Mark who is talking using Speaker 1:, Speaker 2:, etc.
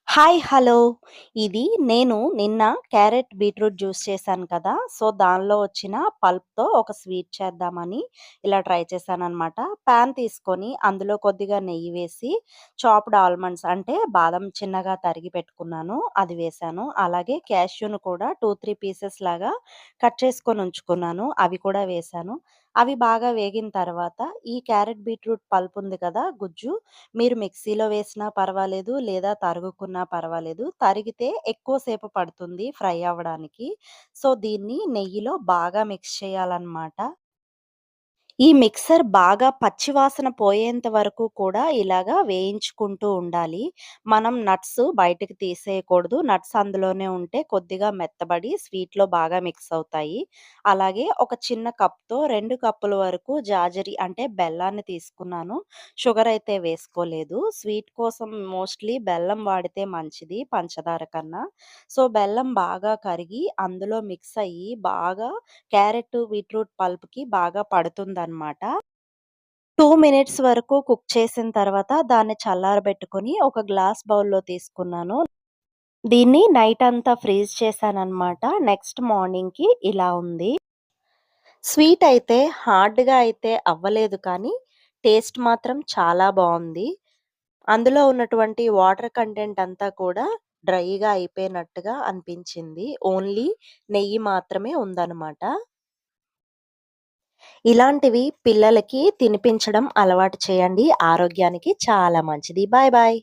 Speaker 1: Hi! Hello! ఇది నేను నిన్న క్యారెట్ బీట్రూట్ జ్యూస్ చేశాను కదా! సో, దానిలో వచ్చిన పల్ప్‌తో ఒక స్వీట్ చేద్దామని ఇలా ట్రై చేశాననమాట. పాన్ తీసుకొని అందులో కొద్దిగా నెయ్యి వేసి చాప్డ్ ఆల్మండ్స్ అంటే బాదం చిన్నగా తరిగి పెట్టుకున్నాను. అది వేశాను. అలాగే క్యాష్యూను కూడా 2, 3 పీసెస్ లాగా కట్ చేసుకొని ఉంచుకున్నాను. అవి కూడా వేశాను. అవి బాగా వేగిన తర్వాత ఈ క్యారెట్ బీట్రూట్ పల్ప్ ఉంది కదా! గుజ్జు మీరు మిక్సీలో వేసినా పర్వాలేదు, లేదా తరుగుకున్నా పర్వాలేదు. తరిగితే ఎక్కువ సేపు పడుతుంది ఫ్రై అవ్వడానికి. సో, దీన్ని నెయ్యిలో బాగా మిక్స్ చేయాలనమాట. ఈ మిక్సర్ బాగా పచ్చి వాసన పోయేంత వరకు కూడా ఇలాగా వేయించుకుంటూ ఉండాలి. మనం నట్స్ బయటకి తీసేయకూడదు. నట్స్ అందులోనే ఉంటే కొద్దిగా మెత్తబడి స్వీట్‌లో బాగా మిక్స్ అవుతాయి. అలాగే ఒక చిన్న కప్‌తో 2 కప్పుల వరకు జాజరి అంటే బెల్లాన్ని తీసుకున్నాను. షుగర్ అయితే వేసుకోలేదు. స్వీట్ కోసం మోస్ట్‌లీ బెల్లం వాడితే మంచిది పంచదార కన్నా. సో, బెల్లం బాగా కరిగి అందులో మిక్స్ అయ్యి బాగా క్యారెట్, బీట్రూట్ పల్ప్‌కి బాగా పడుతుందనమాట. 2 మినిట్స్ వరకు కుక్ చేసిన తర్వాత దాన్ని చల్లారబెట్టుకొని ఒక గ్లాస్ బౌల్‌లో తీసుకున్నాను. దీన్ని నైట్ అంతా ఫ్రీజ్ చేశాననమాట. నెక్స్ట్ మార్నింగ్‌కి ఇలా ఉంది. స్వీట్ అయితే హార్డ్‌గా అయితే అవ్వలేదు కానీ, టేస్ట్ మాత్రం చాలా బావుంది. అందులో ఉన్నటువంటి వాటర్ కంటెంట్ అంతా కూడా డ్రైగా అయిపోయినట్టుగా అనిపించింది. ఓన్లీ నెయ్యి మాత్రమే ఉందనమాట. ఇలాంటివి పిల్లలకి తినిపించడం అలవాటు చేయండి. ఆరోగ్యానికి చాలా మంచిది. Bye bye.